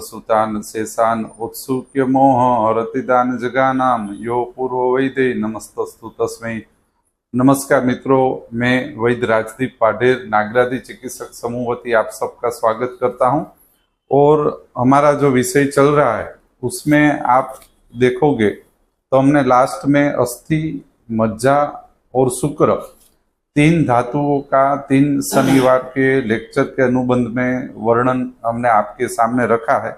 सुतान शेषान उत्सुक्य मोह रतिदान जगानाम यो पूर्व वैदे नमस्तस्तु तस्मै। नमस्कार मित्रों, मैं वैद्य राजदीप पाढेर नागरादी चिकित्सक समूह वती आप सबका स्वागत करता हूं। और हमारा जो विषय चल रहा है उसमें आप देखोगे तो हमने लास्ट में अस्थि, मज्जा और शुक्र तीन धातुओं का 3 शनिवार के लेक्चर के अनुबंध में वर्णन हमने आपके सामने रखा है।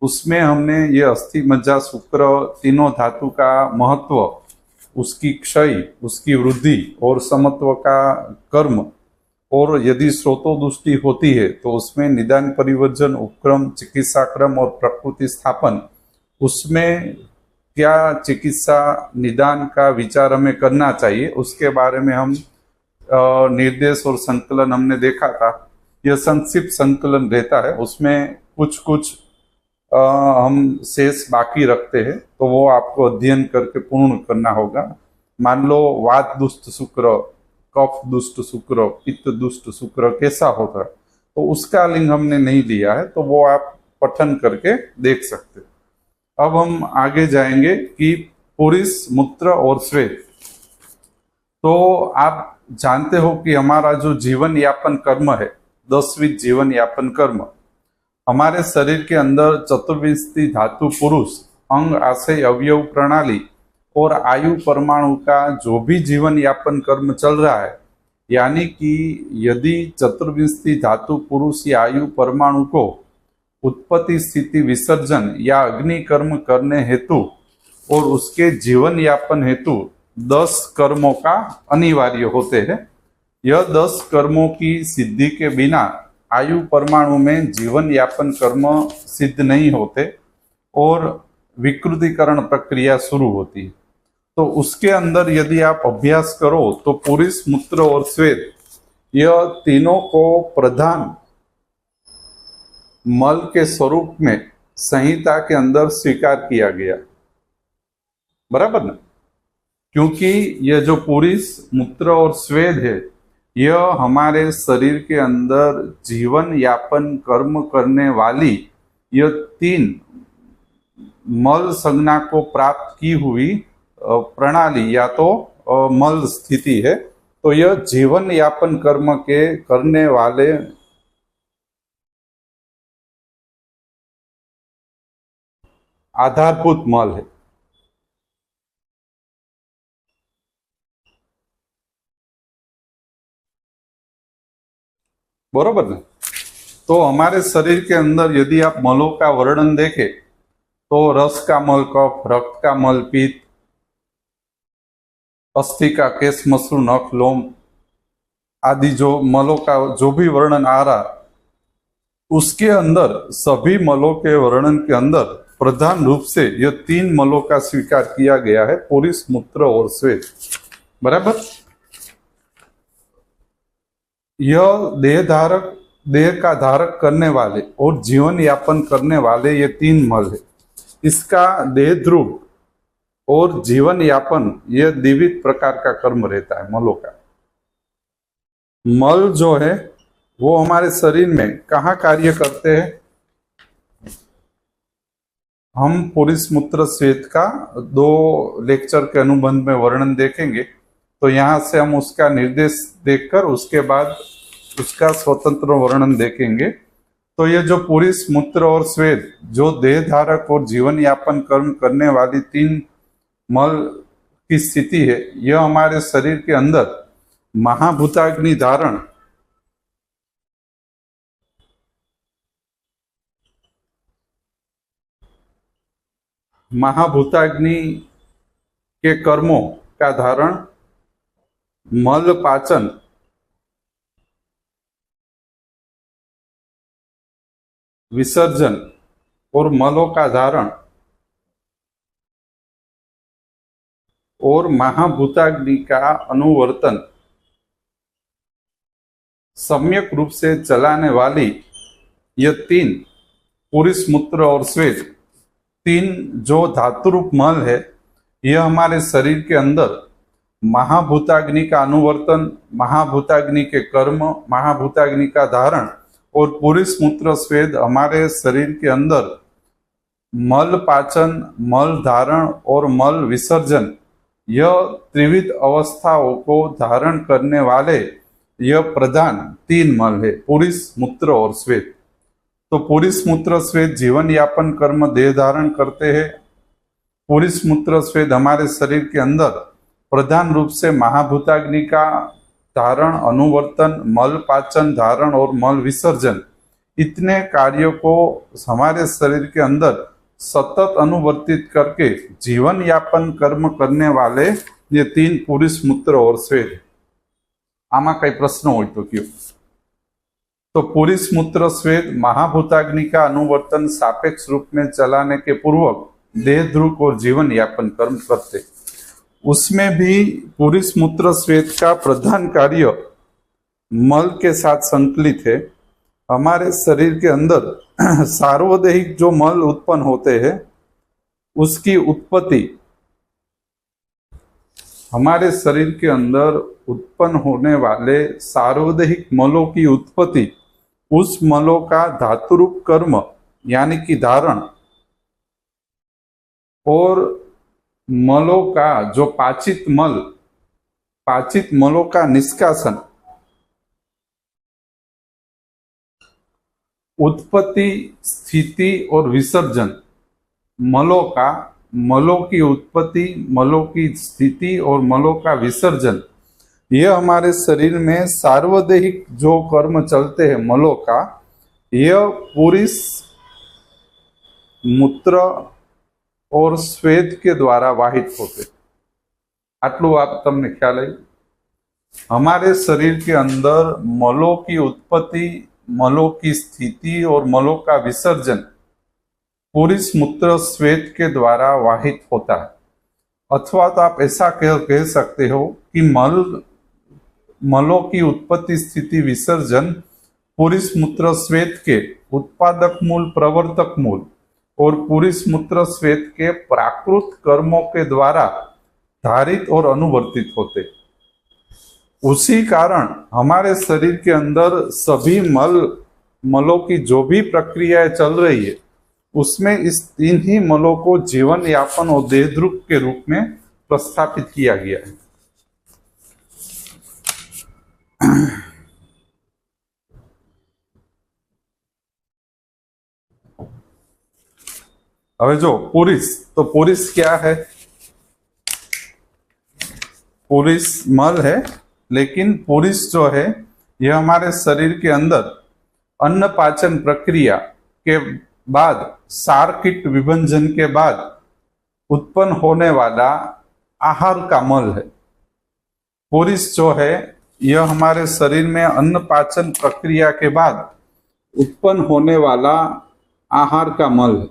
उसमें हमने ये अस्थि, मज्जा, शुक्र तीनों धातु का महत्व, उसकी क्षय, उसकी वृद्धि और समत्व का कर्म, और यदि स्रोतोदुष्टि होती है तो उसमें निदान, परिवर्जन, उपक्रम, चिकित्सा क्रम और प्रकृति स्थापन, उसमें क्या चिकित्सा निदान का विचार हमें करना चाहिए उसके बारे में हम निर्देश और संकलन हमने देखा था। यह संक्षिप्त संकलन रहता है, उसमें कुछ हम शेष बाकी रखते हैं, तो वो आपको अध्ययन करके पूर्ण करना होगा। मान लो वात दुष्ट शुक्र, कफ दुष्ट शुक्र, पित्त दुष्ट शुक्र कैसा होता है, तो उसका लिंग हमने नहीं लिया है, तो वो आप पठन करके देख सकते। अब हम आगे जाएंगे कि पुरुष, मूत्र और श्वेत। तो आप जानते हो कि हमारा जो जीवन यापन कर्म है, 10वीं जीवन यापन कर्म, हमारे शरीर के अंदर चतुर्विंशति धातु, पुरुष, अंग, आशय, अवयव प्रणाली और आयु परमाणु का जो भी जीवन यापन कर्म चल रहा है, यानी कि यदि चतुर्विंशति धातु, पुरुष या आयु परमाणु को उत्पत्ति, स्थिति, विसर्जन या अग्नि कर्म करने हेतु और उसके जीवन यापन हेतु 10 कर्मों का अनिवार्य होते हैं। यह 10 कर्मों की सिद्धि के बिना आयु परमाणु में जीवन यापन कर्म सिद्ध नहीं होते और विकृतीकरण प्रक्रिया शुरू होती है। तो उसके अंदर यदि आप अभ्यास करो तो पुरुष, मूत्र और श्वेत, यह तीनों को प्रधान मल के स्वरूप में संहिता के अंदर स्वीकार किया गया, बराबर ना? क्योंकि यह जो पुरुष, मूत्र और श्वेत है, यह हमारे शरीर के अंदर जीवन यापन कर्म करने वाली यह 3 मल संज्ञा को प्राप्त की हुई प्रणाली या तो मल स्थिति है। तो यह जीवन यापन कर्म के करने वाले आधारभूत मल है। बरोबर ना? तो हमारे शरीर के अंदर यदि आप मलों का वर्णन देखें तो रस का मल कफ, रक्त का मल पित्त, अस्थि का केश, मसरू, नख, लोम आदि जो मलों का जो भी वर्णन आ रहा, उसके अंदर सभी मलों के वर्णन के अंदर प्रधान रूप से यह 3 मलों का स्वीकार किया गया है, पुरुष, मूत्र और श्वेत, बराबर। यह देह का धारक करने वाले और जीवन यापन करने वाले ये 3 मल है। इसका देह ध्रुव और जीवन यापन यह द्विविध प्रकार का कर्म रहता है मलों का। मल जो है वो हमारे शरीर में कहाँ कार्य करते हैं, हम पुरुष, मूत्र, श्वेत का 2 लेक्चर के अनुबंध में वर्णन देखेंगे। तो यहाँ से हम उसका निर्देश देखकर उसके बाद उसका स्वतंत्र वर्णन देखेंगे। तो ये जो पुरुष, मूत्र और श्वेत जो देह धारक और जीवन यापन कर्म करने वाली 3 मल की स्थिति है, यह हमारे शरीर के अंदर महाभूताग्नि धारण, महाभूताग्नि के कर्मों का धारण, मल पाचन, विसर्जन और मलों का धारण और महाभूताग्नि का अनुवर्तन सम्यक रूप से चलाने वाली यह 3 पुरुष, मूत्र और श्वेत 3 जो धातु रूप मल है, यह हमारे शरीर के अंदर महाभूताग्नि का अनुवर्तन, महाभूताग्नि के कर्म, महाभूताग्नि का धारण और पुरुष मूत्र स्वेद हमारे शरीर के अंदर मल पाचन, मल धारण और मल विसर्जन, यह त्रिविध अवस्थाओं को धारण करने वाले यह प्रधान तीन मल है, पुरुष मूत्र और श्वेत। तो पुरुष मूत्र श्वेत जीवन यापन कर्म देह धारण करते हैं। पुरुष मूत्र श्वेत हमारे शरीर के अंदर प्रधान रूप से महाभूताग्नि का धारण, अनुवर्तन, मल पाचन, धारण और मल विसर्जन, इतने कार्यों को हमारे शरीर के अंदर सतत अनुवर्तित करके जीवन यापन कर्म करने वाले ये तीन पुरुष मूत्र और श्वेत। आमा कई प्रश्न हो तो क्यों? तो पुरुष मूत्र श्वेत महाभूताग्नि का अनुवर्तन सापेक्ष रूप में चलाने के पूर्वक देह ध्रुव और जीवन यापन कर्म करते। उसमें भी पुरुष मूत्र श्वेत का प्रधान कार्य मल के साथ संकलित है। हमारे शरीर के अंदर सार्वदेहिक जो मल उत्पन्न होते हैं उसकी उत्पत्ति, हमारे शरीर के अंदर उत्पन्न होने वाले सार्वदेहिक मलों की उत्पत्ति, उस मलों का धातुरूप कर्म यानी कि धारण और मलों का जो पाचित मलों का निष्कासन, उत्पत्ति, स्थिति और विसर्जन, मलों की उत्पत्ति, मलों की स्थिति और मलों का विसर्जन, यह हमारे शरीर में सार्वदेहिक जो कर्म चलते हैं मलों का, यह पुरुष मूत्र और श्वेत के द्वारा वाहित होते। आटलू आप तमने ख्याल आई? हमारे शरीर के अंदर मलों की उत्पत्ति, मलों की स्थिति और मलों का विसर्जन पुरुष मूत्र श्वेत के द्वारा वाहित होता है। अथवा तो आप ऐसा कह सकते हो कि मलों की उत्पत्ति, स्थिति, विसर्जन पुरुष मूत्र श्वेत के उत्पादक मूल, प्रवर्तक मूल और पुरुष मूत्र श्वेत के प्राकृत कर्मों के द्वारा धारित और अनुवर्तित होते। उसी कारण हमारे शरीर के अंदर सभी मलों की जो भी प्रक्रियाएं चल रही है उसमें इस तीन ही मलों को जीवन यापन और देहद्रुप के रूप में प्रस्थापित किया गया है। હવે જો પુરુષ, तो पुरुष क्या है? पुरुष मल है, लेकिन पुरुष जो है यह हमारे शरीर के अंदर अन्न पाचन प्रक्रिया के बाद, सारकीट विभंजन के बाद उत्पन्न होने वाला आहार का मल है। पुरुष जो है यह हमारे शरीर में अन्न पाचन प्रक्रिया के बाद उत्पन्न होने वाला आहार का मल है।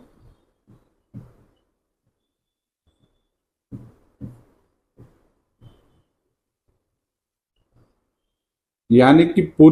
यानी कि पूरी